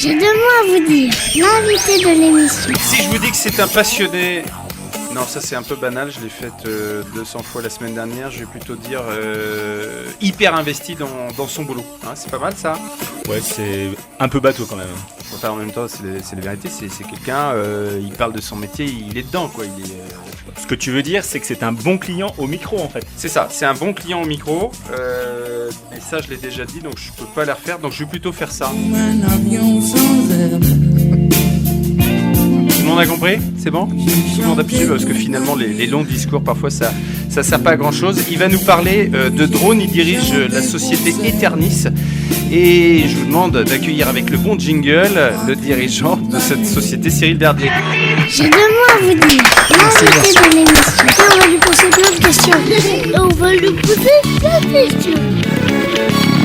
J'ai deux mots à vous dire. L'invité de l'émission. Si je vous dis que c'est un passionné... Non, ça c'est un peu banal, je l'ai faite 200 fois la semaine dernière, je vais plutôt dire hyper investi dans son boulot. Hein, c'est pas mal ça. Ouais, c'est un peu bateau quand même. Enfin, en même temps, c'est la vérité, c'est quelqu'un, il parle de son métier, il est dedans quoi. Ce que tu veux dire, c'est que c'est un bon client au micro en fait. C'est ça, c'est un bon client au micro, et ça je l'ai déjà dit, donc je peux pas la refaire, donc je vais plutôt faire ça. Tout le monde a compris ? C'est bon ? Tout le monde a pu suivre, parce que finalement les longs discours parfois ça sert pas à grand chose. Il va nous parler de drone, il dirige la société Eternis et je vous demande d'accueillir avec le bon jingle le dirigeant de cette société, Cyril Dardier. J'ai deux mots à vous dire. L'invité de l'émission. Et on va lui poser plein de questions. Et on va lui poser plein de questions.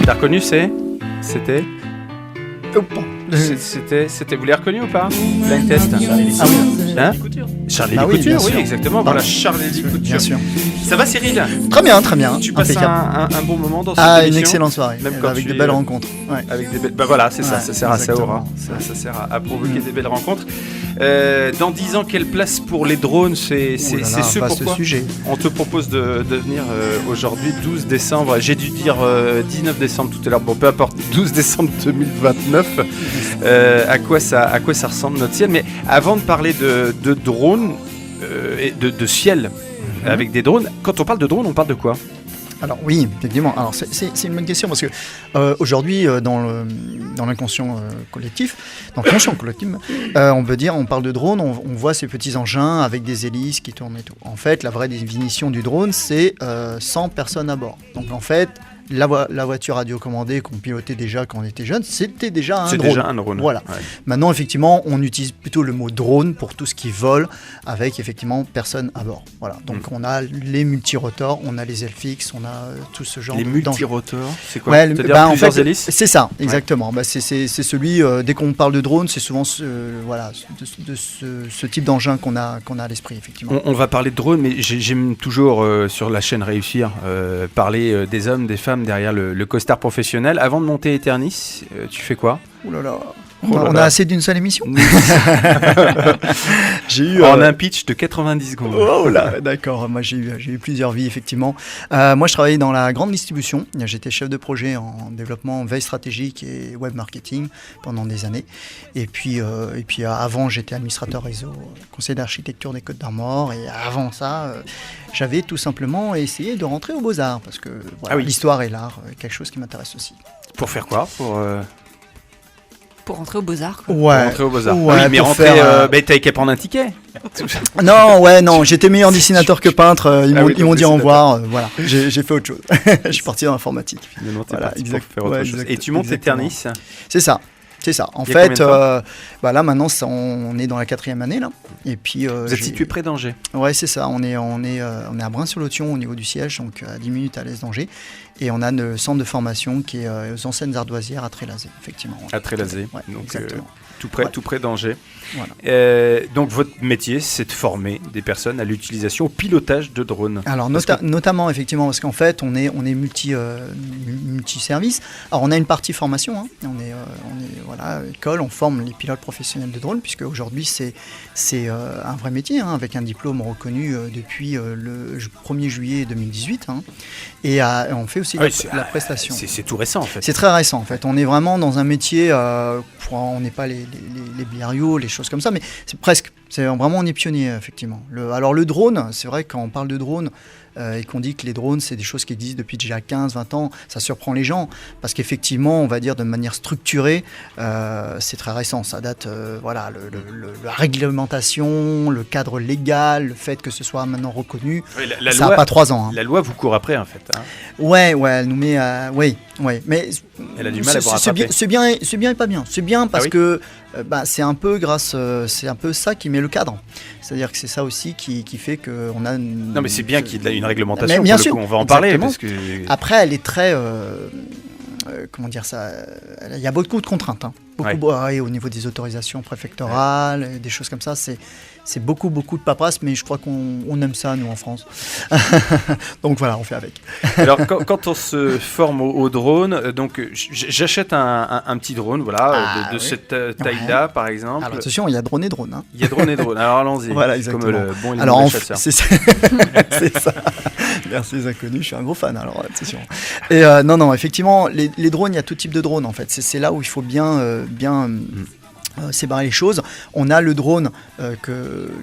T'as reconnu C'était vous l'avez reconnu ou pas? Blind test. Ah oui. Hein? Charlie Couture, oui, exactement. Voilà, Charlie Couture. Bien sûr. Ça va, Cyril? Très bien, très bien. Tu passes un bon moment dans cette émission? Une excellente soirée, même quand avec de belles rencontres. Ouais. Avec des bah voilà, c'est ça, Ouais, ça sert à ça, exactement. Aura. Ça sert à provoquer des belles rencontres. Dans 10 ans, quelle place pour les drones? C'est ce pourquoi sujet. on te propose de venir aujourd'hui, 12 décembre. J'ai dû dire 19 décembre tout à l'heure. Bon, peu importe, 12 décembre 2029. À quoi ça ressemble notre ciel? Mais avant de parler de drones et de ciel avec des drones, quand on parle de drones, on parle de quoi? Alors oui, effectivement. Alors c'est une bonne question parce que aujourd'hui dans l'inconscient collectif, on parle de drone, on voit ces petits engins avec des hélices qui tournent et tout. En fait, la vraie définition du drone, c'est 100 personnes à bord. Donc en fait, la voiture radiocommandée qu'on pilotait déjà quand on était jeune, c'était déjà un drone. C'est déjà un drone. Voilà. Ouais. Maintenant, effectivement, on utilise plutôt le mot drone pour tout ce qui vole avec effectivement personne à bord. Voilà. Donc on a les multirotors, on a les ailes fixes, on a tout ce genre. Les multirotors, c'est quoi? Ouais, c'est-à-dire plusieurs hélices? C'est ça, exactement. Ouais. C'est celui. Dès qu'on parle de drone, c'est souvent ce type d'engin qu'on a à l'esprit, effectivement. On va parler de drone, mais j'aime toujours sur la chaîne Réussir parler des hommes, des femmes derrière le costard professionnel. Avant de monter Eternis, tu fais quoi? Ouh là là. On a assez d'une seule émission. J'ai eu un pitch de 90 secondes. Oh là, d'accord. Moi, j'ai eu plusieurs vies, effectivement. Moi, je travaillais dans la grande distribution. J'étais chef de projet en développement, veille stratégique et web marketing pendant des années. Et puis avant, j'étais administrateur réseau, conseiller d'architecture des Côtes d'Armor. Et avant ça, j'avais tout simplement essayé de rentrer aux Beaux-Arts parce que l'histoire et l'art, quelque chose qui m'intéresse aussi. Pour faire quoi? Pour rentrer aux Beaux-Arts, quoi. Ouais. Pour rentrer aux Beaux-Arts. Ouais, oui, mais rentrer, t'avais qu'à prendre un ticket. Non, j'étais meilleur dessinateur que peintre. Ils m'ont dit au revoir. Voilà, j'ai fait autre chose. Je suis parti dans l'informatique. Finalement, t'es parti pour faire autre chose. Et tu montes Eternis. C'est ça. En fait, là maintenant, on est dans la 4e année là. Et puis, vous êtes situé près d'Angers. Ouais, c'est ça. On est à Brain-sur-Lotion au niveau du siège, donc à 10 minutes à l'est d'Angers. Et on a le centre de formation qui est aux Anciennes Ardoisières à Trélazé, effectivement. À Trélazé, ouais, donc tout près d'Angers. Voilà. Donc votre métier, c'est de former des personnes à l'utilisation, au pilotage de drones. Alors notamment effectivement parce qu'en fait on est multi-service. Alors on a une partie formation, hein. On est école, on forme les pilotes professionnels de drones puisque aujourd'hui c'est un vrai métier, hein, avec un diplôme reconnu depuis le 1er juillet 2018. Hein. Et on fait aussi la prestation. C'est tout récent en fait. C'est très récent en fait. On est vraiment dans un métier, on n'est pas les blériot, les choses comme ça, mais c'est presque. On est pionnier effectivement. Alors le drone, c'est vrai quand on parle de drone et qu'on dit que les drones c'est des choses qui existent depuis déjà 15-20 ans, ça surprend les gens parce qu'effectivement on va dire de manière structurée, c'est très récent. Ça date, la réglementation, le cadre légal, le fait que ce soit maintenant reconnu, ça n'a pas 3 ans. Hein. La loi vous court après en fait. Hein. Ouais, elle nous met oui, mais elle a du mal à vous rattraper. C'est bien et pas bien. C'est bien parce que c'est un peu c'est un peu ça qui met le cadre. C'est-à-dire que c'est ça aussi qui fait qu'on a Non mais c'est bien qu'il y ait une réglementation, bien sûr, on va en parler. Parce que... Après, elle est très... comment dire ça? Il y a beaucoup de contraintes. Hein. et au niveau des autorisations préfectorales, des choses comme ça, c'est beaucoup de paperasse, mais je crois qu'on aime ça, nous, en France. Donc voilà, on fait avec. Alors, quand on se forme au drone, donc j'achète un petit drone, voilà, de cette taille-là, par exemple. Alors attention, il y a drone et drone. Hein. Il y a drone et drone. Alors allons-y. Voilà, exactement. Comme le bon et le Alors, mauvais chasseur. c'est ça. Merci les inconnus, je suis un gros fan, alors attention. Et non, effectivement, les drones, il y a tout type de drones, en fait. C'est là où il faut bien séparer les choses. On a le drone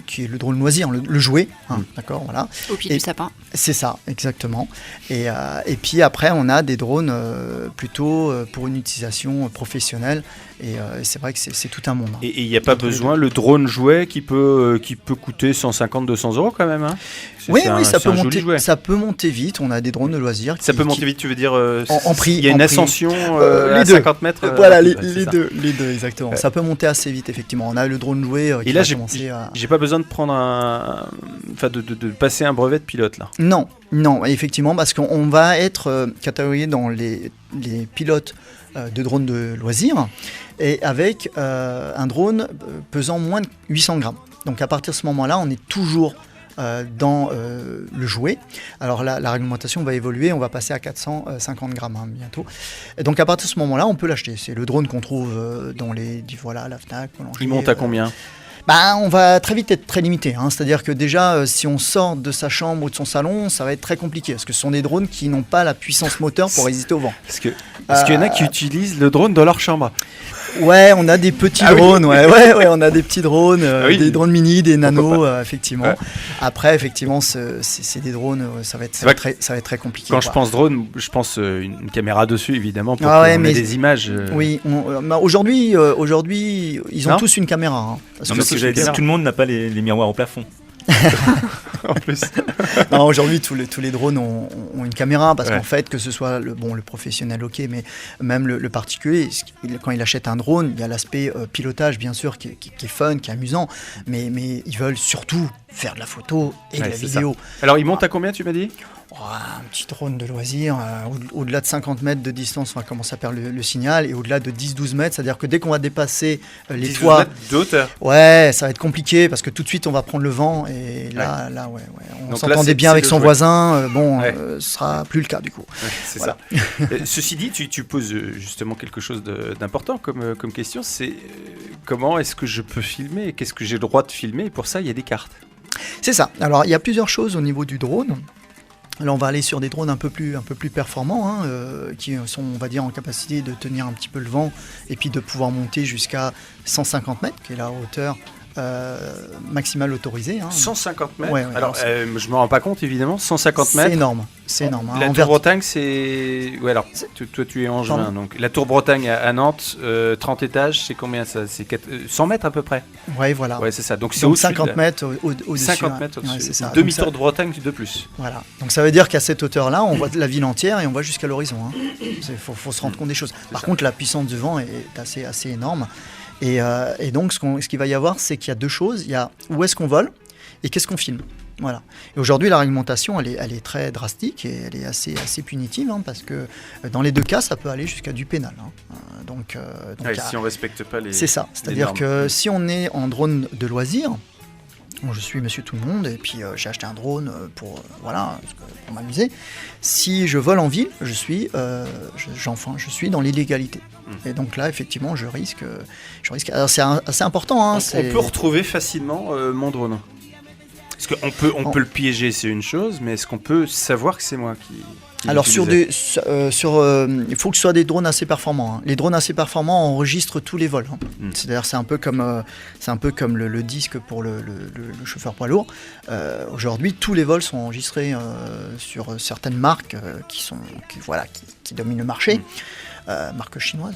qui est le drone loisir, le jouet, d'accord, voilà. Au pied du sapin. C'est ça, exactement. Et puis après, on a des drones plutôt pour une utilisation professionnelle. Et c'est vrai que c'est tout un monde. Hein. Et il n'y a pas besoin, le drone jouet qui peut coûter 150-200 euros quand même. Hein. Oui, ça peut monter vite. On a des drones de loisirs. Ça peut monter vite, tu veux dire en prix. Il y a une ascension à 50 mètres. Voilà, les deux, exactement. Ça peut monter assez vite, effectivement. On a le drone jouet qui va commencer à... J'ai pas besoin de prendre de passer un brevet de pilote, là. Non, effectivement, parce qu'on va être catalogué dans les pilotes de drones de loisirs et avec un drone pesant moins de 800 grammes. Donc à partir de ce moment-là, on est toujours dans le jouet. Alors la réglementation va évoluer, on va passer à 450 grammes bientôt. Et donc à partir de ce moment-là, on peut l'acheter. C'est le drone qu'on trouve dans la FNAC. Il monte à combien ? On va très vite être très limité. C'est-à-dire que déjà, si on sort de sa chambre ou de son salon, ça va être très compliqué. Parce que ce sont des drones qui n'ont pas la puissance moteur pour résister au vent. Parce qu'il y en a qui utilisent le drone dans leur chambre. Ouais, on a des petits drones. Oui. Ouais, on a des petits drones, des drones mini, des nanos, effectivement. Ouais. Après, effectivement, c'est des drones, ça va être très compliqué. Quand je pense drone, je pense une caméra dessus, évidemment, pour qu'on ait des images. Oui, aujourd'hui, ils ont tous une caméra. Non, mais ce que j'allais dire, tout le monde n'a pas les miroirs au plafond. En plus. Non, aujourd'hui, tous les drones ont une caméra parce qu'en fait, que ce soit le professionnel, ok, mais même le particulier, quand il achète un drone, il y a l'aspect pilotage, bien sûr, qui est fun, qui est amusant, mais ils veulent surtout faire de la photo et de la vidéo. Ça. Alors, il monte à combien, tu m'as dit ? Un petit drone de loisir, au-delà de 50 mètres de distance, on va commencer à perdre le signal, et au-delà de 10-12 mètres, c'est-à-dire que dès qu'on va dépasser les toits... mètres de hauteur. Ouais, ça va être compliqué, parce que tout de suite, on va prendre le vent, et là, on s'entendait bien avec son voisin, ce sera plus le cas, du coup. Ouais, c'est ça. Ceci dit, tu poses justement quelque chose d'important comme question, c'est comment est-ce que je peux filmer, et qu'est-ce que j'ai le droit de filmer, et pour ça, il y a des cartes. C'est ça. Alors, il y a plusieurs choses au niveau du drone. Là, on va aller sur des drones un peu plus performants, qui sont, on va dire, en capacité de tenir un petit peu le vent et puis de pouvoir monter jusqu'à 150 mètres, qui est la hauteur maximale autorisée. 150 mètres. Ouais, alors, je me rends pas compte, évidemment. 150 mètres. C'est énorme. La Tour Bretagne, c'est... Ouais, alors, toi, tu es angevin. Donc, la Tour Bretagne à Nantes, 30 étages, c'est combien ça ? C'est 100 mètres à peu près. Ouais, voilà. Ouais, c'est ça. Donc, c'est au-dessus 50 mètres au-dessus. 50 mètres au-dessus. Ouais, c'est ça. Demi-tour de Bretagne de plus. Voilà. Donc, ça veut dire qu'à cette hauteur-là, on voit la ville entière et on voit jusqu'à l'horizon. Il faut se rendre compte des choses. Par contre, la puissance du vent est assez énorme. Et donc, ce qu'il va y avoir, c'est qu'il y a deux choses. Il y a où est-ce qu'on vole et qu'est-ce qu'on filme. Voilà. Et aujourd'hui, la réglementation, elle est très drastique et elle est assez punitive, parce que dans les deux cas, ça peut aller jusqu'à du pénal. Donc, si on ne respecte pas les... C'est ça. C'est-à-dire que si on est en drone de loisir, je suis monsieur tout le monde et puis j'ai acheté un drone pour m'amuser. Si je vole en ville, je suis dans l'illégalité. Et donc là, effectivement, je risque. Alors c'est assez important. On peut retrouver facilement mon drone. Parce qu'on peut le piéger, c'est une chose, mais est-ce qu'on peut savoir que c'est moi qui alors il faut que ce soit des drones assez performants. Les drones assez performants enregistrent tous les vols. C'est-à-dire c'est un peu comme le disque pour le chauffeur poids lourd. Aujourd'hui, tous les vols sont enregistrés sur certaines marques qui dominent le marché. Marque chinoise,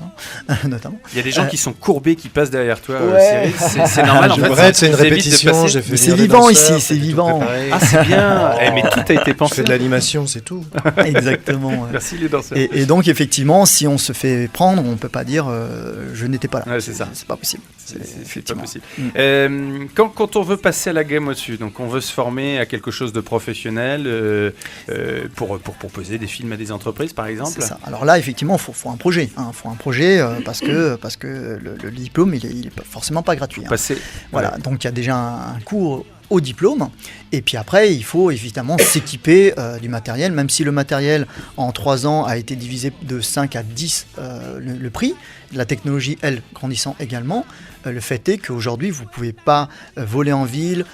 notamment. Il y a des gens qui sont courbés, qui passent derrière toi, ouais. Cyril. C'est normal. En fait, c'est une répétition. J'ai fait c'est vivant ici, c'est vivant. Ah, c'est bien. Mais tout a été pensé. Je fais de l'animation, c'est tout. Exactement. Ouais. Merci les danseurs. Et donc effectivement, si on se fait prendre, on peut pas dire je n'étais pas là. Ouais, c'est ça. C'est pas possible. C'est pas Effectivement. possible. Mm. Quand on veut passer à la gamme au-dessus, donc on veut se former à quelque chose de professionnel pour proposer des films à des entreprises, par exemple. C'est ça. Alors là, effectivement, faut un projet. Faut un projet parce que le diplôme, il est forcément pas gratuit. Passer. Voilà. Donc il y a déjà un cours au diplôme, et puis après il faut évidemment s'équiper du matériel, même si le matériel en 3 ans a été divisé de 5 à 10 le prix, la technologie elle grandissant également, le fait est qu'aujourd'hui vous ne pouvez pas voler en ville,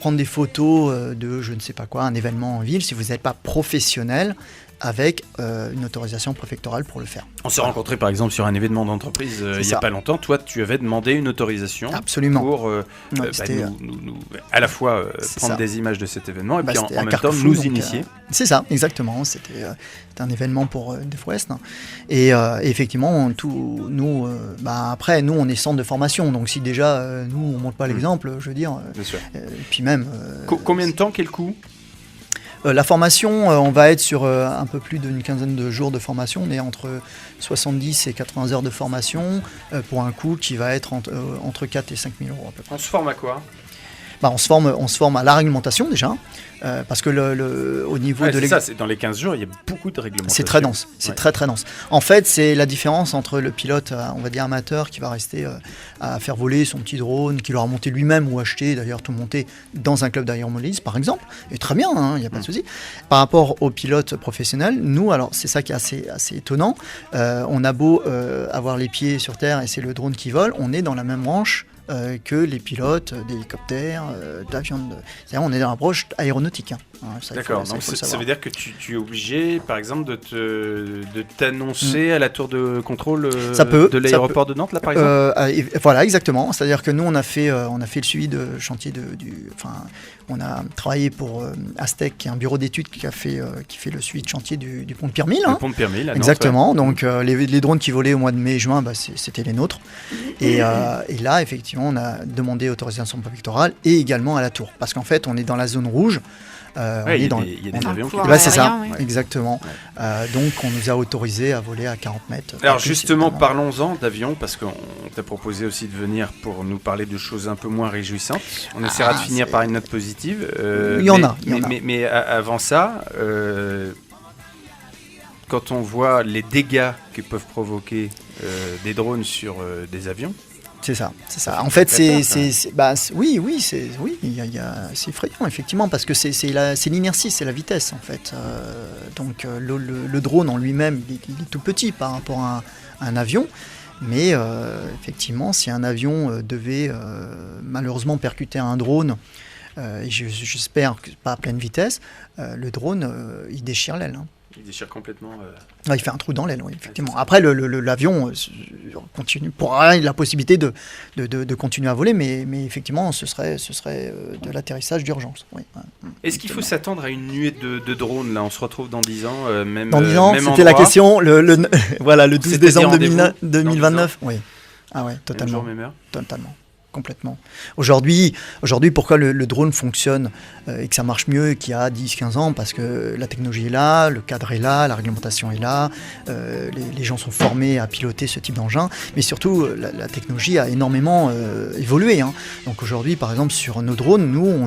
prendre des photos de je ne sais pas quoi, un événement en ville, si vous n'êtes pas professionnel avec une autorisation préfectorale pour le faire. On s'est rencontrés par exemple sur un événement d'entreprise il n'y a ça. pas longtemps. Toi, tu avais demandé une autorisation Absolument. pour c'était, nous, à la fois prendre ça. des images de cet événement et puis en c'était à même temps Carquefou, nous donc, initier. C'est ça, exactement. C'était un événement pour DevWest. Et effectivement, après, nous, on est centre de formation. Donc si déjà, nous, on ne montre pas l'exemple, je veux dire. Bien sûr. Et puis même... Combien de temps, quel coût? La formation, on va être sur un peu plus d'une quinzaine de jours de formation. On est entre 70 et 80 heures de formation pour un coût qui va être entre 4 et 5 000 euros à peu près. On se forme à quoi? On se forme à la réglementation déjà, parce que au niveau de c'est ça, c'est dans les 15 jours, il y a beaucoup de réglementations. C'est très dense, c'est très dense. En fait, c'est la différence entre le pilote, on va dire amateur, qui va rester à faire voler son petit drone, qui l'aura monté lui-même ou acheté, d'ailleurs tout monté dans un club d'aéromobilisme par exemple, et très bien, il n'y a pas de souci. Par rapport au pilote professionnel, nous, alors c'est ça qui est assez étonnant, on a beau avoir les pieds sur terre et c'est le drone qui vole, on est dans la même branche que les pilotes d'hélicoptères, d'avions. C'est-à-dire on est dans l'approche aéronautique. D'accord, donc ça veut dire que tu es obligé, par exemple, de t'annoncer à la tour de contrôle de l'aéroport de Nantes, là, par exemple. Voilà, exactement. C'est-à-dire que nous, on a fait le suivi de chantier on a travaillé pour Aztec, qui est un bureau d'études qui fait le suivi de chantier du pont de Pierremille. Le pont de Pierremille, à Nantes, exactement. Ouais. Donc les drones qui volaient au mois de mai-juin, c'était les nôtres. Et là, effectivement, on a demandé autorisation préfectorale et également à la tour, parce qu'en fait, on est dans la zone rouge. Il y a des avions qui... c'est ça, exactement. Donc on nous a autorisé à voler à 40 mètres. Alors justement, parlons-en d'avions, parce qu'on t'a proposé aussi de venir pour nous parler de choses un peu moins réjouissantes. On essaiera de finir par une note positive. Il y en a. Mais avant ça, quand on voit les dégâts que peuvent provoquer des drones sur des avions, c'est ça. En fait, c'est effrayant effectivement, parce que c'est l'inertie, c'est la vitesse en fait. Donc le drone en lui-même, il est tout petit par rapport à un avion, mais effectivement, si un avion devait malheureusement percuter un drone, et j'espère que pas à pleine vitesse, le drone il déchire l'aile. Il déchire complètement. Il fait un trou dans l'aile, oui, effectivement. Après, l'avion continue, pourra la possibilité de continuer à voler, mais effectivement, ce serait de l'atterrissage d'urgence. Oui. Est-ce qu'il faut s'attendre à une nuée de drones là? On se retrouve dans 10 ans, même. Dans 10 ans, même c'était endroit. la question. Voilà, le 12 décembre 2029. Oui. Ah ouais, totalement. Même jour, même heure. Totalement. Complètement. Aujourd'hui, pourquoi le drone fonctionne et que ça marche mieux qu'il y a 10-15 ans? Parce que la technologie est là, le cadre est là, la réglementation est là, les gens sont formés à piloter ce type d'engin, mais surtout la technologie a énormément évolué. Donc aujourd'hui, par exemple, sur nos drones, nous,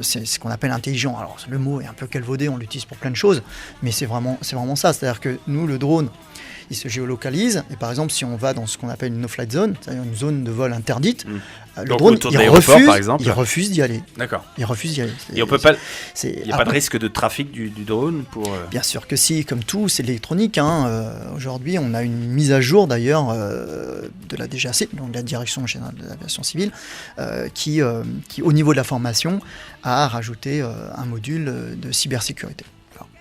c'est ce qu'on appelle intelligent. Alors le mot est un peu calvaudé, on l'utilise pour plein de choses, mais c'est vraiment ça. C'est-à-dire que nous, le drone, il se géolocalise, et par exemple si on va dans ce qu'on appelle une no-flight zone, c'est-à-dire une zone de vol interdite, le donc, drone il refuse d'y aller. D'accord. Il refuse d'y aller. Et on peut pas. Il n'y a pas de risque de trafic du drone pour. Bien sûr que si, comme tout, c'est de l'électronique. Aujourd'hui, on a une mise à jour d'ailleurs de la DGAC, donc la Direction Générale de l'Aviation Civile, qui au niveau de la formation a rajouté un module de cybersécurité.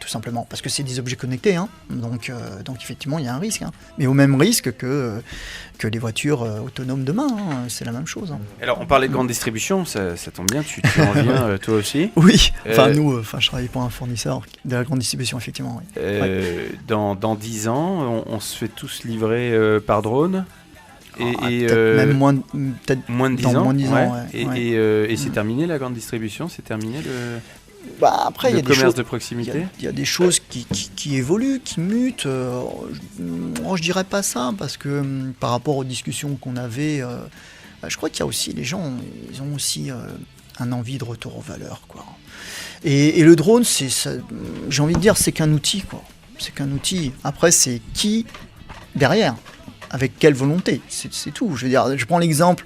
Tout simplement, parce que c'est des objets connectés, donc effectivement il y a un risque, mais au même risque que les voitures autonomes demain, c'est la même chose. Alors on parlait de grande distribution, ça tombe bien, tu en viens toi aussi. Oui, je travaille pour un fournisseur de la grande distribution, effectivement. Oui. Dans 10 ans, on se fait tous livrer par drone. Même moins de 10 ans. Et c'est terminé la grande distribution, c'est terminé Après, il y Le a des commerce choses. de proximité. Il y a des choses qui évoluent, qui mutent. Moi, je dirais pas ça, parce que par rapport aux discussions qu'on avait, je crois qu'il y a aussi, les gens, ils ont aussi un envie de retour aux valeurs, quoi. Et le drone, j'ai envie de dire, c'est qu'un outil, quoi. C'est qu'un outil. Après, c'est qui derrière, avec quelle volonté, c'est tout. Je veux dire, je prends l'exemple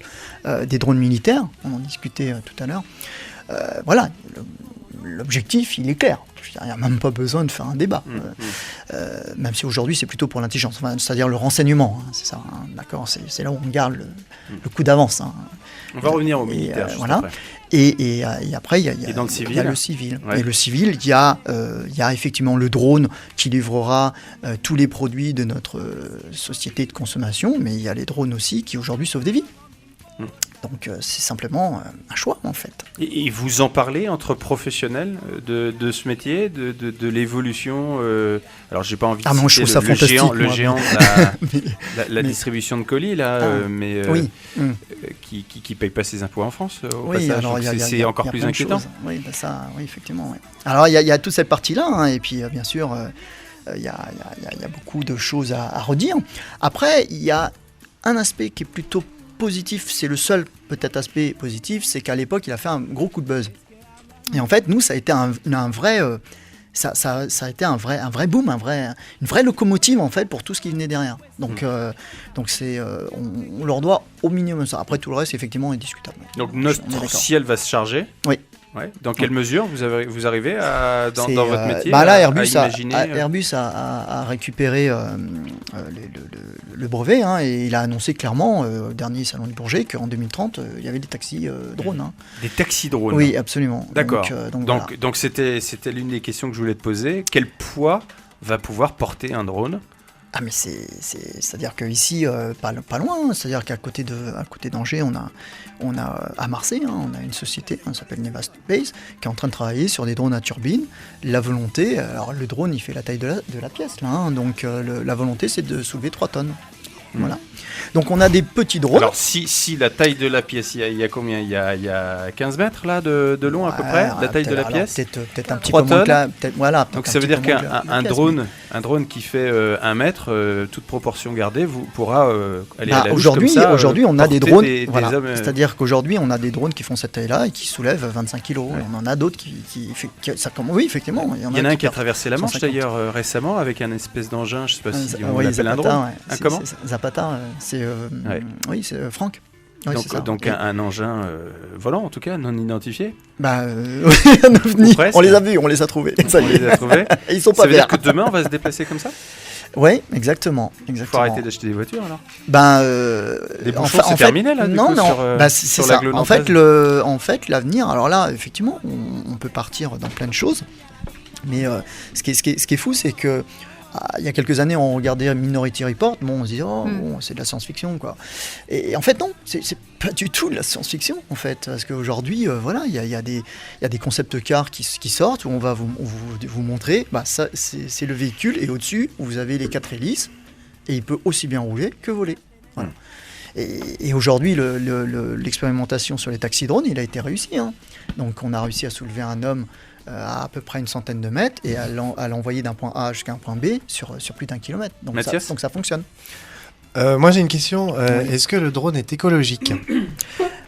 des drones militaires, on en discutait tout à l'heure. Voilà, l'objectif, il est clair. Il n'y a même pas besoin de faire un débat. Même si aujourd'hui, c'est plutôt pour l'intelligence, c'est-à-dire le renseignement. Hein, c'est ça, hein, d'accord. C'est là où on garde le coup d'avance. Hein. On va revenir au militaire. Juste voilà. après. Et après, il y a dans le civil, il y a le civil. Ouais. Et le civil, il y a effectivement le drone qui livrera tous les produits de notre société de consommation, mais il y a les drones aussi qui aujourd'hui sauvent des vies. Donc c'est simplement un choix, en fait. Et vous en parlez entre professionnels de ce métier, de l'évolution alors j'ai pas envie de moi, je citer trouve ça fantastique, le moi. géant de la Mais- distribution de colis là, mais oui. qui paye pas ses impôts en France au Oui, passage. alors Donc il y a c'est encore plus plein de inquiétant. choses. Oui, ça, oui, effectivement. Oui. Alors il y a toute cette partie-là, hein, et puis bien sûr, il y a beaucoup de choses à redire. Après, il y a un aspect qui est plutôt positif, c'est le seul peut-être aspect positif, c'est qu'à l'époque, il a fait un gros coup de buzz. Et en fait, nous, ça a été un vrai... ça a été un vrai boom, une vraie locomotive en fait pour tout ce qui venait derrière. Donc c'est, on leur doit au minimum ça. Après tout le reste effectivement est discutable. Donc On est notre d'accord. ciel va se charger. Oui. Ouais. Dans quelle mesure vous arrivez dans C'est, votre métier là, à Airbus, imaginer Airbus a récupéré le brevet, hein, et il a annoncé clairement au dernier salon du Bourget qu'en 2030 il y avait des taxis drones. Hein. des taxis drones. Oui, absolument. D'accord. Donc, voilà. Donc c'était l'une des questions que je voulais te poser. Quel poids va pouvoir porter un drone? Ah mais c'est-à-dire qu'ici, pas loin, hein, c'est-à-dire qu'à côté d'Angers, on a à Marseille, hein, on a une société, ça s'appelle Neva Space, qui est en train de travailler sur des drones à turbine. La volonté, alors le drone il fait la taille de la pièce là, hein, donc la volonté c'est de soulever 3 tonnes. Voilà. Donc on a des petits drones. Alors si la taille de la pièce, il y a combien? Il y a 15 mètres là de long à peu près, la taille de la pièce? Peut-être un petit 3 peu moins que tonnes. voilà. Donc peut-être ça un veut petit dire peu moins que la qu'un pièce, un drone qui fait 1 mètre, toute proportion gardée, pourra aller à la louche aujourd'hui, comme ça, aujourd'hui, on a des porter drones. des Voilà. hommes, C'est-à-dire qu'aujourd'hui, on a des drones qui font cette taille-là et qui soulèvent 25 kg. Ouais. On en a d'autres oui, effectivement. Il y en a un qui a perdent traversé la Manche 150. d'ailleurs récemment avec un espèce d'engin, je sais pas si on oui, l'appelle un Zapata, drone. ouais. Un comment c'est Zapata, c'est Ouais. oui, c'est Franck. Ouais, c'est ça. Donc Et- un engin volant en tout cas, non identifié. un ovni. Ou presque. On les a vus, on les a trouvés. Ça On y est. les a trouvés. Et ils sont Ça pas veut dire verts. que demain on va se déplacer comme ça? Oui, exactement. Faut arrêter d'acheter des voitures alors. Les bouchons, c'est terminé, là, du non, coup, non. sur, C'est sur ça. l'agglo En fait, nantaise. l'avenir. Alors là, effectivement, on peut partir dans plein de choses. Mais ce qui est fou, c'est que il y a quelques années, on regardait Minority Report. Bon, on se disait, bon, c'est de la science-fiction, quoi. Et en fait, non, c'est pas du tout de la science-fiction, en fait, parce qu'aujourd'hui, voilà, il y a des concept cars qui sortent où on va vous montrer. Ça, c'est le véhicule, et au-dessus, vous avez les 4 hélices, et il peut aussi bien rouler que voler. Voilà. Et aujourd'hui, l'expérimentation sur les taxis drones, il a été réussi. Hein. Donc, on a réussi à soulever un homme à peu près une centaine de mètres et à l'envoyer d'un point A jusqu'à un point B sur plus d'1 kilomètre. Donc ça fonctionne. Moi j'ai une question. Oui. Est-ce que le drone est écologique?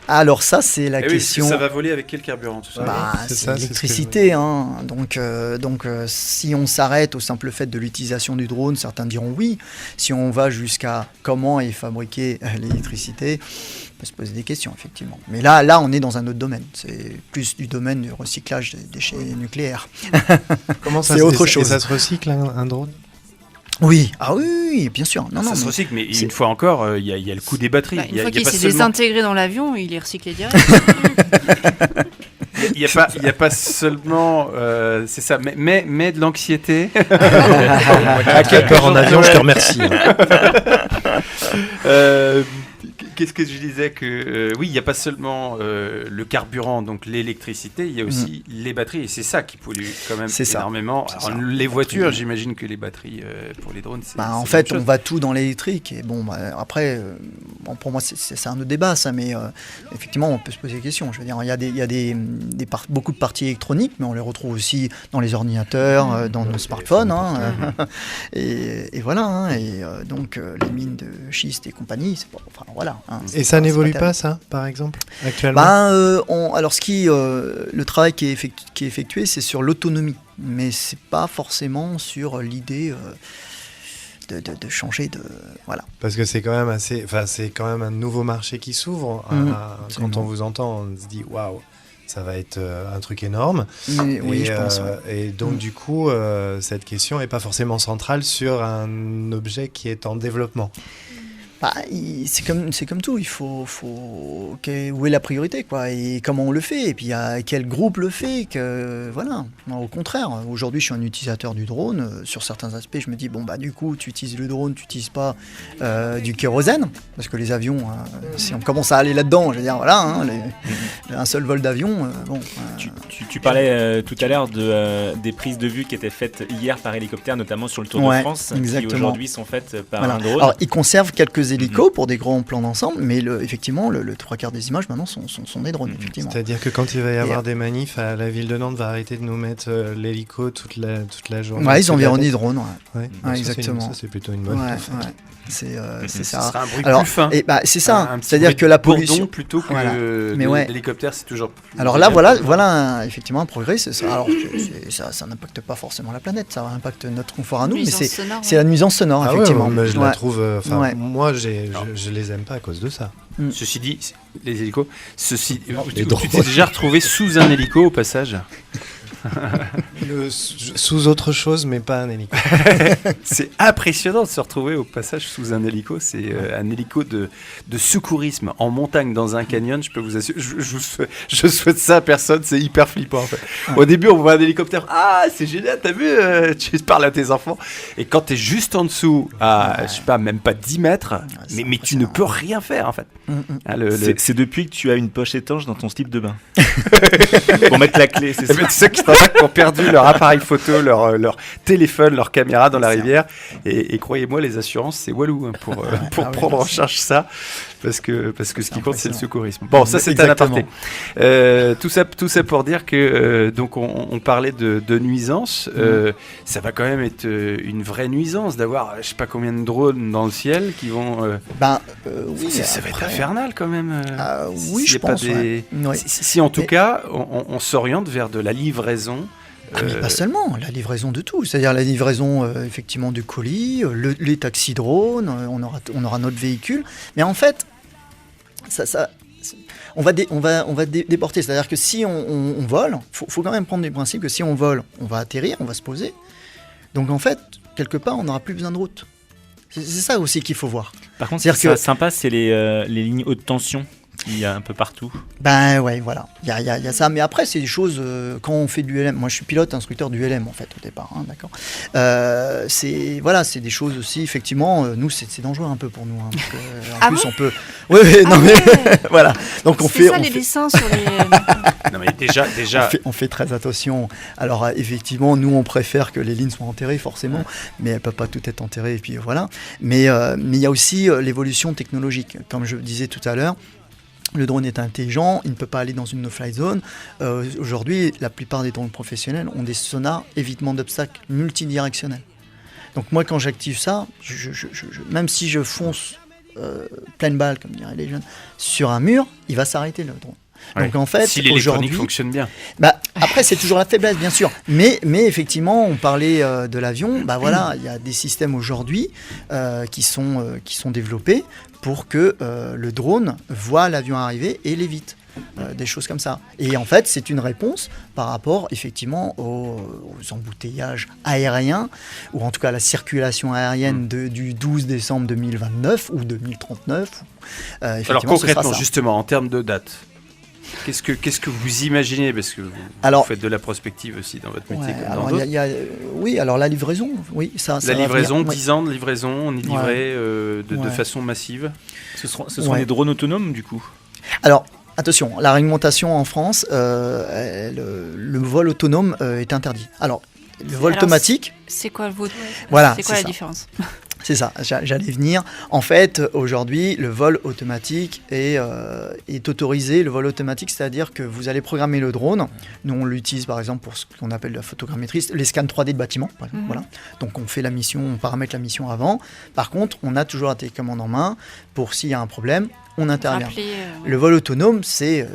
Alors ça, c'est la Eh oui, question. ça va voler avec quel carburant tout ça? c'est C'est ça, c'est ce que l'électricité. Hein. Donc, si on s'arrête au simple fait de l'utilisation du drone, certains diront oui. Si on va jusqu'à comment est fabriquée l'électricité, on peut se poser des questions, effectivement. Mais là, on est dans un autre domaine. C'est plus du domaine du recyclage des déchets nucléaires. Comment ça C'est autre et chose. ça se recycle un drone? Oui, oui, bien sûr. Non, Ça non, se mais- recycle, mais c'est- une fois encore, il y a le coût des batteries. Une Il y a fois qu'il pas s'est seulement- désintégré dans l'avion, il est recyclé direct. il y a pas seulement, c'est ça, mais de l'anxiété. À quelle peur en avion, je te remercie. qu'est-ce que je disais que oui, il n'y a pas seulement le carburant, donc l'électricité, il y a aussi les batteries, et c'est ça qui pollue quand même C'est ça. énormément. C'est Alors, ça. les voitures, j'imagine que les batteries pour les drones, c'est. En c'est fait, autre on chose. va tout dans l'électrique. Et bon, après, pour moi, c'est un autre débat, ça. Mais effectivement, on peut se poser des questions. Je veux dire, il y a beaucoup de parties électroniques, mais on les retrouve aussi dans les ordinateurs, dans nos smartphones. Et voilà. Donc, les mines de schiste et compagnie, c'est pas. Enfin, voilà. Et ça n'évolue pas pas, ça, par exemple, actuellement? Alors, le travail qui est effectué, c'est sur l'autonomie, mais c'est pas forcément sur l'idée de changer de voilà. Parce que c'est quand même c'est quand même un nouveau marché qui s'ouvre. Quand absolument. on vous entend, on se dit waouh, ça va être un truc énorme. Mais, oui, je pense. Ouais. Et donc du coup, cette question est pas forcément centrale sur un objet qui est en développement. C'est comme tout, il faut où est la priorité, quoi, et comment on le fait, et puis quel groupe le fait, voilà. Non, au contraire, aujourd'hui je suis un utilisateur du drone, sur certains aspects je me dis, du coup tu utilises le drone, tu n'utilises pas du kérosène, parce que les avions, si on commence à aller là-dedans, je veux dire, voilà, un seul vol d'avion, Tu parlais tout à l'heure des prises de vue qui étaient faites hier par hélicoptère, notamment sur le Tour de France, exactement. qui aujourd'hui sont faites par voilà. un drone. Alors ils conservent quelques hélicos pour des grands plans d'ensemble, mais effectivement le trois quarts des images maintenant sont des drones, effectivement. C'est-à-dire que quand il va y avoir des manifs, la ville de Nantes va arrêter de nous mettre l'hélico toute la journée. Ouais, ils ont environ 10 drones. Ouais, exactement. Ça c'est plutôt une bonne chose. C'est Ce ça. sera un bruit Alors, plus fin. c'est ça. Un petit C'est-à-dire bruit que la de bourdon pollution. plutôt que Voilà. Mais ouais. l'hélicoptère, c'est toujours. Alors là, voilà effectivement un progrès. C'est ça. Alors ça n'impacte pas forcément la planète, ça impacte notre confort à nous, mais c'est la nuisance sonore, Ah effectivement. mais je la trouve. Ouais. Moi, je les aime pas à cause de ça. Ceci dit, les hélicos, tu t'es déjà retrouvé sous un hélico au passage? Sous autre chose, mais pas un hélico. C'est impressionnant de se retrouver au passage sous un hélico. C'est un hélico de secourisme en montagne dans un canyon. Je peux vous assurer, je souhaite ça à personne. C'est hyper flippant. En fait. Au début, on voit un hélicoptère. Ah, c'est génial, t'as vu, tu parles à tes enfants. Et quand t'es juste en dessous, à je sais pas, même pas 10 mètres, mais tu ne peux rien faire en fait. C'est depuis que tu as une poche étanche dans ton slip de bain. Pour mettre la clé, c'est ça. Tu sais qui ont perdu leur appareil photo, leur téléphone, leur caméra dans la rivière. Et croyez-moi, les assurances, c'est Walou pour prendre en charge ça. Parce que ce qui compte, c'est le secourisme. Bon, ça, c'est un aparté. Tout ça pour dire que donc on parlait de nuisance. Ça va quand même être une vraie nuisance d'avoir, je sais pas combien de drones dans le ciel qui vont. Oui, ça va être infernal quand même. Oui, je pense. Si en tout cas, on s'oriente vers de la livraison. Mais pas seulement, la livraison de tout, c'est-à-dire la livraison effectivement du colis, les taxis drones, on aura notre véhicule, mais en fait, on va déporter, c'est-à-dire que si on vole, faut quand même prendre du principe que si on vole, on va atterrir, on va se poser, donc en fait, quelque part, on n'aura plus besoin de route. C'est ça aussi qu'il faut voir. Par contre, ce qui est sympa, c'est les lignes haute tension. Il y a un peu partout. Ouais, voilà. Il y a ça. Mais après, c'est des choses. Quand on fait du LM, moi je suis pilote instructeur du LM en fait au départ, d'accord. C'est des choses aussi. Effectivement, nous c'est dangereux un peu pour nous. Parce que, en plus, on peut. Oui, voilà. Donc on fait. Ça les dessins sur les. Non mais déjà. On fait très attention. Alors effectivement, nous on préfère que les lignes soient enterrées forcément, mais elles peuvent pas toutes être enterrées et puis voilà. Mais il y a aussi l'évolution technologique, comme je disais tout à l'heure. Le drone est intelligent, il ne peut pas aller dans une no-fly zone. Aujourd'hui, la plupart des drones professionnels ont des sonars évitement d'obstacles multidirectionnels. Donc moi, quand j'active ça, même si je fonce pleine balle, comme diraient les jeunes, sur un mur, il va s'arrêter le drone. Donc en fait, si l'électronique aujourd'hui, fonctionne bien. Après, c'est toujours la faiblesse, bien sûr. Mais effectivement, on parlait de l'avion. Il y a des systèmes aujourd'hui qui sont développés pour que le drone voit l'avion arriver et l'évite. Des choses comme ça. Et en fait, c'est une réponse par rapport effectivement aux embouteillages aériens, ou en tout cas à la circulation aérienne du 12 décembre 2029 ou 2039. Alors concrètement, justement, en termes de date, qu'est-ce que vous imaginez, parce que vous faites de la prospective aussi dans votre métier comme dans d'autres. Alors la livraison, oui, ça la livraison, va venir, 10 ans de livraison, on est livré de façon massive. Ce seront Ouais. des drones autonomes du coup. Alors, attention, la réglementation en France, le vol autonome est interdit. Alors, le vol Alors, automatique, C'est quoi le vôtre Voilà, C'est quoi c'est la ça. différence c'est ça, j'allais venir. En fait, aujourd'hui, le vol automatique est autorisé. Le vol automatique, c'est-à-dire que vous allez programmer le drone. Nous, on l'utilise par exemple pour ce qu'on appelle la photogrammétrie, les scans 3D de bâtiments, par exemple. Mhm. Voilà. Donc, on fait la mission, on paramètre la mission avant. Par contre, on a toujours la télécommande en main pour s'il y a un problème, on intervient. Rappeler, Le vol autonome, c'est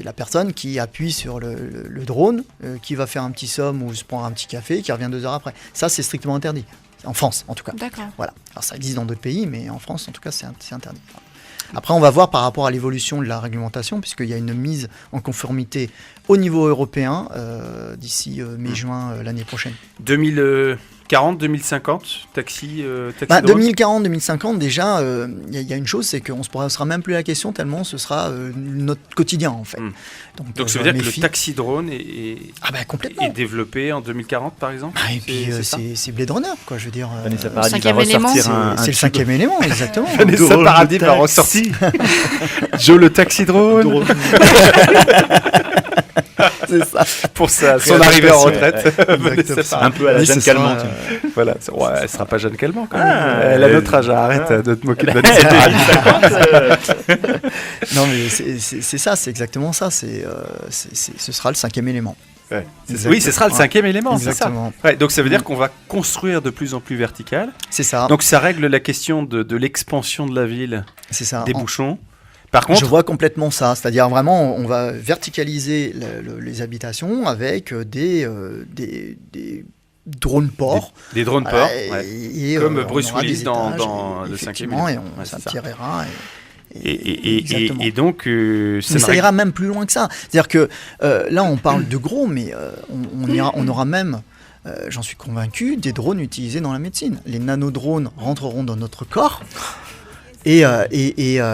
la personne qui appuie sur le drone, qui va faire un petit somme ou se prendre un petit café, qui revient 2 heures après. Ça, c'est strictement interdit. En France, en tout cas. D'accord. Voilà. Alors, ça existe dans d'autres pays, mais en France, en tout cas, c'est interdit. Après, on va voir par rapport à l'évolution de la réglementation, puisqu'il y a une mise en conformité au niveau européen d'ici mai-juin l'année prochaine. 2040, 2050, taxi Bah, drone. 2040-2050, déjà, il y a une chose, c'est qu'on ne se posera même plus la question tellement ce sera notre quotidien, en fait. Donc ça veut dire que le taxi drone est complètement. développé en 2040 par exemple. Et puis, c'est ça c'est Blade Runner, quoi, je veux dire. Vanessa Paradis va cinquième élément, ressortir C'est le tube. 5e élément, exactement. Vanessa Drone Paradis de va taxi. ressortir. Joe le taxi drone. C'est ça. Pour son arrivée en retraite. Vanessa Exactement. Un peu à la Oui, Jeanne ce sera, Calment. Voilà, ouais, elle sera pas Jeanne Calment quand même. Ah, Elle a notre âge, arrête de te moquer de Elle Vanessa est Paradis. 2050, Non, mais c'est ça, c'est exactement ça. Ce sera le 5e élément. Ouais. Exactement. Oui, ce sera le 5e élément, c'est ça. Exactement. Ouais, donc ça veut dire qu'on va construire de plus en plus vertical. C'est ça. Donc ça règle la question de l'expansion de la ville, C'est ça. des bouchons. Par contre, Je vois complètement ça. C'est-à-dire vraiment, on va verticaliser les habitations avec des drones ports. des drones Voilà, ports, ouais. et, Comme on Bruce aura Willis des dans- étages, dans et le effectivement, 5e et élément. on Ouais, c'est ça. s'attirera. Et Exactement. donc, ça Mais ne ça règle- ira même plus loin que ça. C'est-à-dire que là, on parle de gros, mais on aura même, j'en suis convaincu, des drones utilisés dans la médecine. Les nanodrones rentreront dans notre corps. Et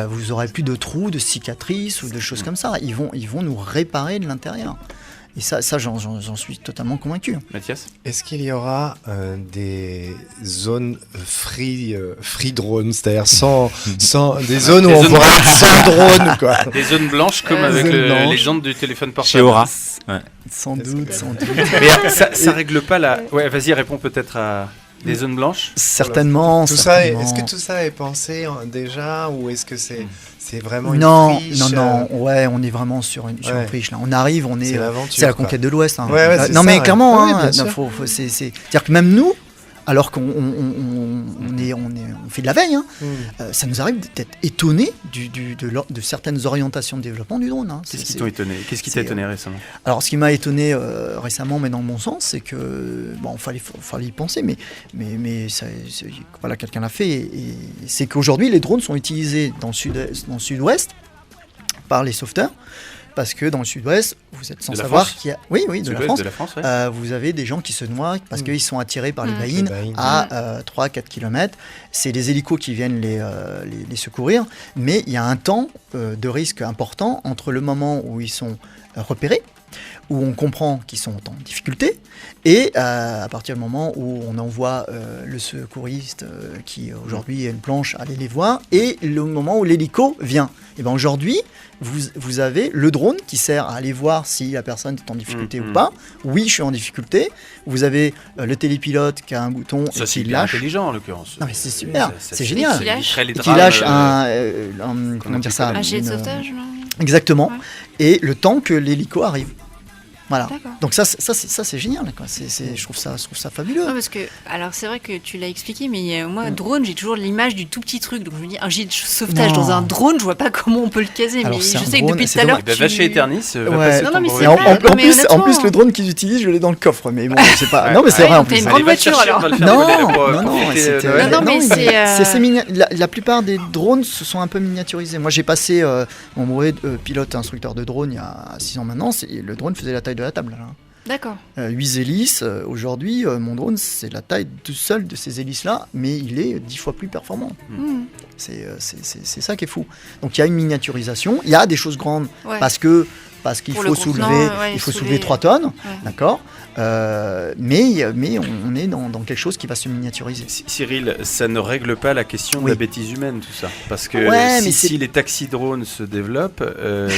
vous aurez plus de trous, de cicatrices ou de choses comme ça. Ils vont nous réparer de l'intérieur. Et ça j'en suis totalement convaincu. Mathias Est-ce qu'il y aura des zones free drone, c'est-à-dire sans des zones où Des on zones pourra être sans drone, quoi. Des zones blanches comme Des avec zones blanches. les jantes du téléphone portable. Chez Aura. Sans doute, sans doute. Mais ça règle pas la. Ouais, vas-y, réponds peut-être à des zones blanches. Certainement. Tout ça, certainement. est-ce que tout ça est pensé déjà ou est-ce que c'est vraiment une Non, friche, non, ouais, on est vraiment sur une Ouais. friche là. On arrive, c'est l'aventure, c'est la quoi. conquête de l'Ouest. Hein. Ouais, ouais, c'est non, ça, mais ouais. clairement, Ouais, hein, bien non, sûr. c'est-à-dire que même nous, alors qu'on fait de la veille, hein, ça nous arrive d'être étonnés de certaines orientations de développement du drone. Hein. Qu'est-ce qui C'est- t'a étonné Qu'est-ce qui t'a c'est- étonné récemment Alors, ce qui m'a étonné récemment, mais dans le bon sens, c'est que bon, fallait y penser, mais voilà, quelqu'un l'a fait. Et c'est qu'aujourd'hui, les drones sont utilisés dans le sud-ouest par les sauveteurs, parce que dans le sud-ouest, vous êtes sans De la savoir France qu'il y a, oui, de la Sud-ouest France. de la France, ouais. Vous avez des gens qui se noient parce qu'ils sont attirés par les Mm. baïnes Les baïnes. à 3-4 km. C'est les hélicos qui viennent les secourir, mais il y a un temps de risque important entre le moment où ils sont repérés, où on comprend qu'ils sont en difficulté, et à partir du moment où on envoie le secouriste qui aujourd'hui a une planche aller les voir, et le moment où l'hélico vient. Et ben aujourd'hui, vous avez le drone qui sert à aller voir si la personne est en difficulté ou pas. Oui, je suis en difficulté. Vous avez le télépilote qui a un bouton Ça, et c'est qui bien lâche. intelligent en l'occurrence. Non mais c'est super, Ça c'est fait- génial. Qui lâche. éviterait les Et qui drames, lâche qu'on comment a dire pu ça, Un jet de une- sauvetage, là Exactement. Ouais. Et le temps que l'hélico arrive. Voilà. D'accord. Donc ça c'est génial. Quoi. Je trouve ça fabuleux. Non, parce que, alors c'est vrai que tu l'as expliqué, mais moi, drone, j'ai toujours l'image du tout petit truc. Donc je me dis, un jet de sauvetage Non. dans un drone, je vois pas comment on peut le caser. Alors, mais c'est je un sais que drone, depuis c'est tout à l'heure. Eh ben, va chez Eternis, va Ouais. passer Non, ton non, mais brevet. c'est Et en, vrai. en- Non, en mais plus, honnêtement. le drone qu'ils utilisent, je l'ai dans le coffre. Mais bon, c'est pas. Non, mais c'est Ouais. vrai en donc t'as plus. une hein. grande Allez, va voiture, chercher, alors. on va le faire Non, voler pour non, non, profiter c'était- de Noël. Non, mais c'est, la plupart des drones se sont un peu miniaturisés. Moi, j'ai passé mon brevet de pilote instructeur de drone il y a 6 ans maintenant. Le drone faisait la taille de la table. Là. D'accord. 8 hélices. Aujourd'hui, mon drone, c'est la taille tout seul de ces hélices-là, mais il est 10 fois plus performant. Hmm. C'est ça qui est fou. Donc, il y a une miniaturisation. Il y a des choses grandes Ouais. parce que parce qu'il Pour faut le contenant, soulever, ouais, il faut soulever. soulever 3 tonnes, Ouais. d'accord. Mais on est dans quelque chose qui va se miniaturiser. Cyril, ça ne règle pas la question de Oui. la bêtise humaine, tout ça. Parce que Ouais, mais si les taxi-drones se développent,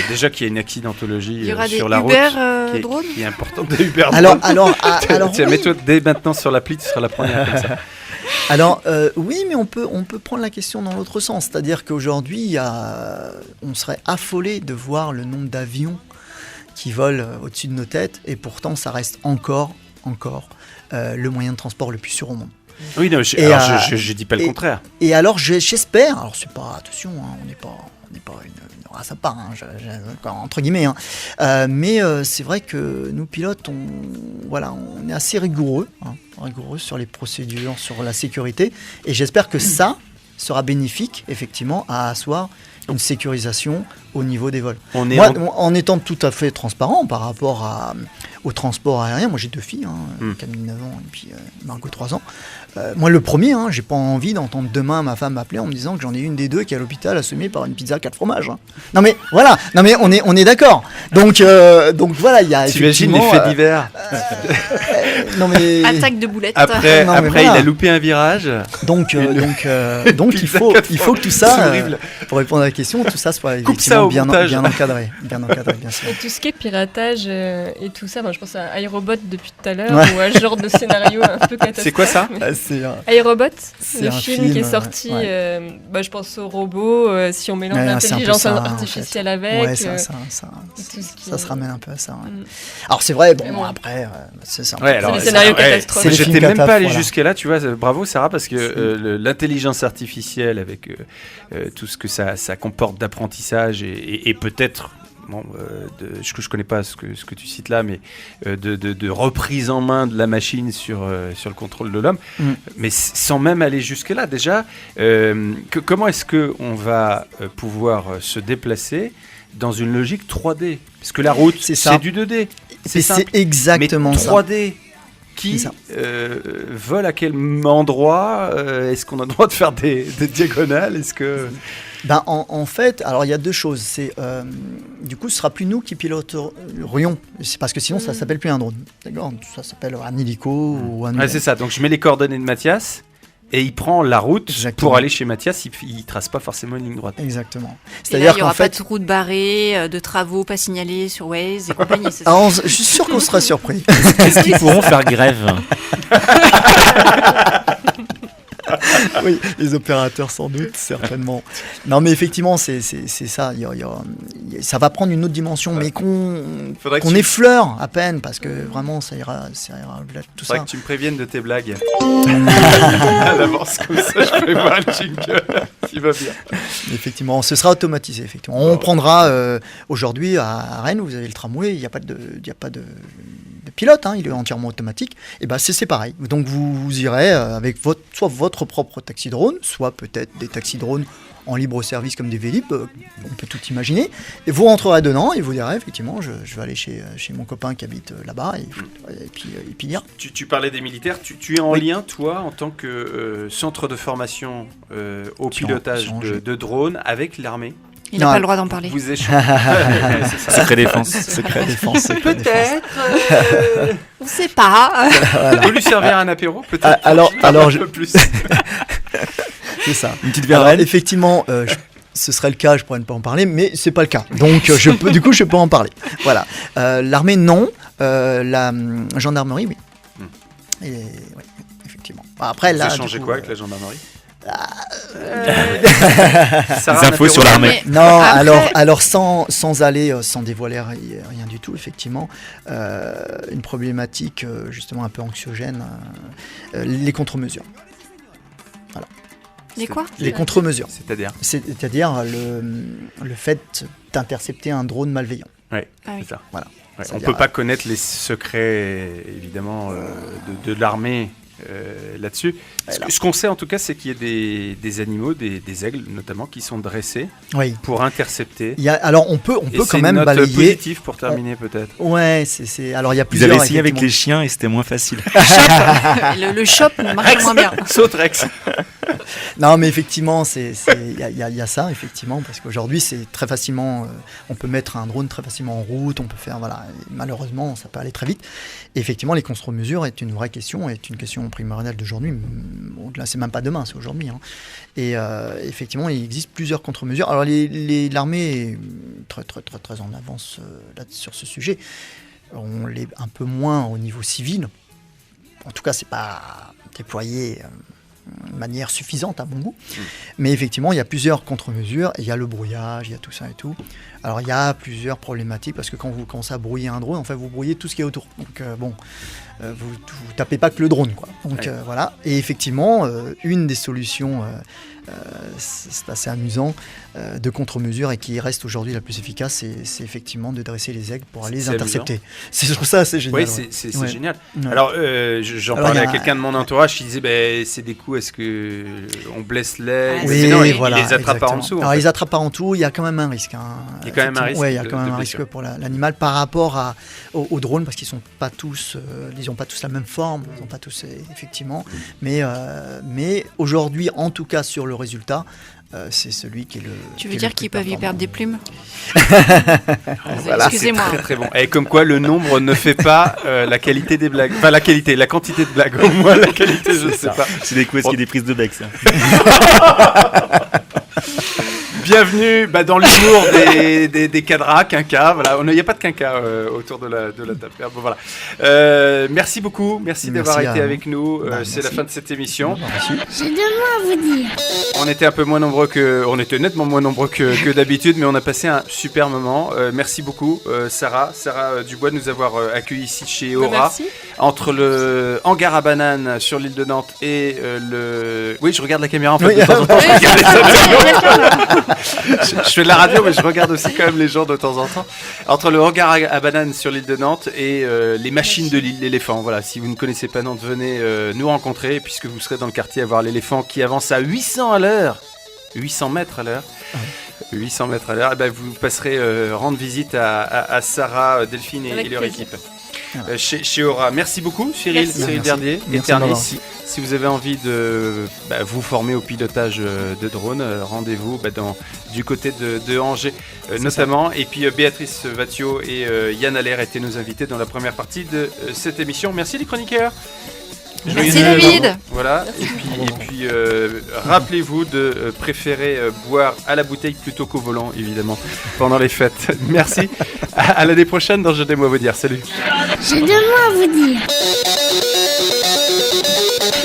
déjà qu'il y a une accidentologie Il y aura des sur la route Uber qui drones. est importante, des Uber Alors, drones. Tiens, oui. mets-toi dès maintenant sur l'appli, tu seras la première comme ça. Alors oui, mais on peut prendre la question dans l'autre sens, c'est-à-dire qu'aujourd'hui, on serait affolé de voir le nombre d'avions qui volent au-dessus de nos têtes, et pourtant ça reste encore le moyen de transport le plus sûr au monde. Oui, non, Et, alors, je dis pas le contraire. Et alors j'espère, alors c'est pas, attention, hein, on n'est pas une race à part, hein, entre guillemets, hein, mais c'est vrai que nous pilotes, on est assez rigoureux sur les procédures, sur la sécurité, et j'espère que ça sera bénéfique effectivement à asseoir une sécurisation au niveau des vols. Moi, en étant tout à fait transparent par rapport au transport aérien, moi j'ai 2 filles, Camille 9 ans et puis Margot 3 ans. Moi le premier, j'ai pas envie d'entendre demain ma femme m'appeler en me disant que j'en ai une des deux qui est à l'hôpital assommée par une pizza 4 fromages. Non mais voilà, on est d'accord. Donc voilà, il y a T'imagines effectivement... les faits divers. Non mais... Attaque de boulettes. Après, Non, mais il voilà. a loupé un virage. Donc il faut que tout C'est ça, horrible. pour répondre à la question, tout ça soit Coupe ça effectivement au bien montage. encadré, bien sûr. Et tout ce qui est piratage et tout ça, je pense à iRobot depuis tout à l'heure, Ouais. ou à ce genre de scénario un peu catastrophique. C'est quoi ça? C'est iRobot, C'est le un film qui est film, sorti, ouais. Je pense aux robots, si on mélange Ouais, c'est un peu l'intelligence ça, en artificielle fait. avec. Ouais, ça tout ce qui se est- ramène un peu à ça. Ouais. Mm. Alors c'est vrai, Mais bon. après, c'est ça. Ouais, alors, des scénarios ouais, catastrophes. C'est les J'étais films même pas catastrophes, allé voilà. jusque-là, tu vois. Bravo Sarah, parce que l'intelligence artificielle, avec tout ce que ça comporte d'apprentissage et peut-être, je connais pas ce que tu cites là, mais de reprise en main de la machine sur le contrôle de l'homme, mais sans même aller jusque-là, déjà, comment est-ce qu'on va pouvoir se déplacer dans une logique 3D? Parce que la route, C'est ça. c'est du 2D. C'est simple. exactement Mais ça. 3D, qui C'est ça. vole à quel endroit? Est-ce qu'on a le droit de faire des diagonales? Est-ce que... Ben, en fait, alors il y a 2 choses. C'est du coup, ce sera plus nous qui piloterions. C'est parce que sinon, ça s'appelle plus un drone. D'accord? Ça s'appelle un hélico ou un. Ouais, c'est ça. Donc je mets les coordonnées de Mathias et il prend la route Exactement. pour aller chez Mathias. Il trace pas forcément une ligne droite. Exactement. Et là, C'est-à-dire il n'y aura qu'en pas fait, de route barrée, de travaux pas signalés sur Waze et compagnie. c'est ça alors, je suis sûr qu'on sera surpris. Est-ce qu'ils pourront faire grève? Oui, les opérateurs sans doute, certainement. Non, mais effectivement, c'est ça. Ça va prendre une autre dimension, mais Faudrait que qu'on tu- effleure à peine, parce que vraiment, ça ira au-delà de tout Faudrait ça. que tu me préviennes de tes blagues. À l'avance, comme ça, je prévois le jingle. Il va bien. Effectivement, ce sera automatisé. Effectivement, on prendra aujourd'hui à Rennes, vous avez le tramway, il n'y a pas de pilote, il est entièrement automatique. Et ben c'est pareil. Donc vous irez avec soit votre propre taxi drone, soit peut-être des taxis drones en libre service comme des Vélib, on peut tout imaginer. Et vous rentrerez dedans et vous direz effectivement, je vais aller chez mon copain qui habite là-bas et puis lire. Tu parlais des militaires. Tu es en Oui. lien, toi, en tant que centre de formation au pilotage sur Angers. de drones avec l'armée? Il n'a Non. pas le droit d'en parler. Vous échangez. Ouais, c'est ça. Secret défense. Secret défense, secret défense. Peut-être. On ne sait pas. Vous lui servir un apéro, peut-être? Alors, un je- peu plus. C'est ça. Une petite Alors, verrelle. effectivement, ce serait le cas, je pourrais ne pas en parler, mais c'est pas le cas. Donc, je peux en parler. Voilà. L'armée, non. La gendarmerie, oui. Et, oui, effectivement. Après, Vous là. échangez du coup, quoi avec la gendarmerie? Des Sarah, un infos sur apéro? l'armée. Mais Non, après- alors sans aller, sans dévoiler rien du tout, effectivement, une problématique justement un peu anxiogène, les contre-mesures. Les quoi Les contre-mesures. C'est-à-dire? C'est-à-dire le fait d'intercepter un drone malveillant. Ouais, Ah oui. c'est ça. Voilà. Ouais, on C'est-à-dire- peut pas connaître les secrets, évidemment, de l'armée là-dessus. Ce qu'on sait en tout cas, c'est qu'il y a des animaux, des aigles notamment, qui sont dressés Oui. pour intercepter. Alors on peut Et quand c'est même une note balayer. positive pour terminer peut-être. Ouais, c'est. Alors il y a Vous plusieurs. avez essayé avec les effectivement. chiens et c'était moins facile. Le shop marche moins bien. Saute Rex. Non, mais effectivement, il y a ça, effectivement, parce qu'aujourd'hui, c'est très facilement, on peut mettre un drone très facilement en route, on peut faire, voilà, et malheureusement, ça peut aller très vite. Et effectivement, les contre-mesures est une vraie question, est une question primordiale d'aujourd'hui. Au-delà, c'est même pas demain, c'est aujourd'hui. Hein. Et effectivement, il existe plusieurs contre-mesures. Alors, l'armée est très, très, très, très en avance là, sur ce sujet. On l'est un peu moins au niveau civil. En tout cas, c'est pas déployé de manière suffisante à mon goût. Mais effectivement, il y a plusieurs contre-mesures. Il y a le brouillage, il y a tout ça et tout. Alors, il y a plusieurs problématiques parce que quand vous commencez à brouiller un drone, en fait, vous brouillez tout ce qui est autour. Donc, vous tapez pas que le drone, quoi. Donc, voilà. Et effectivement, une des solutions, c'est assez amusant, de contre-mesure et qui reste aujourd'hui la plus efficace, c'est effectivement de dresser les aigles pour aller les intercepter. Je trouve ça assez génial. Oui, c'est Ouais. génial. Ouais. Alors, j'en Alors, parlais il y a- à quelqu'un de mon entourage qui disait c'est des coups, est-ce que on blesse l'aigle? Oui, Mais non, il voilà, les attrape pas exactement. en dessous. en Alors, fait. ils attrapent pas en dessous, il y a quand même un risque. Hein. Il y a quand même un risque Oui, il y a de- quand même de un blessure. risque pour l'animal par rapport aux drones, parce qu'ils sont pas tous, ils n'ont pas tous la même forme, ils n'ont pas tous, effectivement. Mais aujourd'hui, en tout cas, sur le résultat, c'est celui qui est le. Tu qui veux est dire le plus qu'ils peuvent y performant. perdre des plumes? Voilà, c'est Excusez-moi. très très bon. Et comme quoi, le nombre ne fait pas la qualité des blagues. Enfin, la quantité de blagues. Au moins, la qualité, je ne sais pas. C'est des coups, est-ce qu'il y a des prises de bec, ça? Bienvenue dans l'humour des cadras, quinca. Voilà, il n'y a pas de quinca autour de la table. Ah, bon, voilà. Merci beaucoup. Merci d'avoir Merci à été vous. avec nous. C'est la Merci. fin de cette émission. J'ai 2 mots à vous dire. On était un peu moins nombreux on était nettement moins nombreux que d'habitude, mais on a passé un super moment. Merci beaucoup, Sarah Dubois, de nous avoir accueillis ici chez Aura, Merci. entre le hangar à bananes sur l'île de Nantes et le. Oui, je regarde la caméra en fait Oui. de temps en temps. Oui, Je regarde les autres. bien sûr. Je fais de la radio, mais je regarde aussi quand même les gens de temps en temps. Entre le hangar à bananes sur l'île de Nantes et les machines de l'île l'éléphant. Voilà, si vous ne connaissez pas Nantes, venez nous rencontrer, puisque vous serez dans le quartier à voir l'éléphant qui avance à 800 à l'heure. 800 mètres à l'heure. 800 mètres à l'heure. Eh ben, vous passerez rendre visite à Sarah, Delphine et Avec leur plaisir. équipe chez Aura. Merci beaucoup, Cyril. Merci. Cyril Merci. Verdier, Merci Eternis. d'avoir- Si vous avez envie de vous former au pilotage de drone, rendez-vous du côté de Angers notamment. Et puis Béatrice Vatio et Yann Allaire étaient nos invités dans la première partie de cette émission. Merci les chroniqueurs. Merci Joyeux Noël. David. Voilà. Et puis rappelez-vous de préférer boire à la bouteille plutôt qu'au volant, évidemment, pendant les fêtes. Merci. À l'année prochaine dans Je des mots à vous dire. Salut. J'ai 2 mots à vous dire.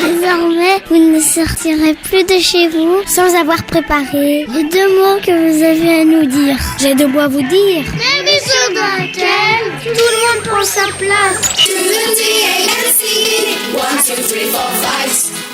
Désormais, vous ne sortirez plus de chez vous sans avoir préparé les 2 mots que vous avez à nous dire. J'ai 2 mots à vous dire. L'émission dans laquelle tout le monde prend sa place. Unity, ANC, 1, 2, 3, 4, 5.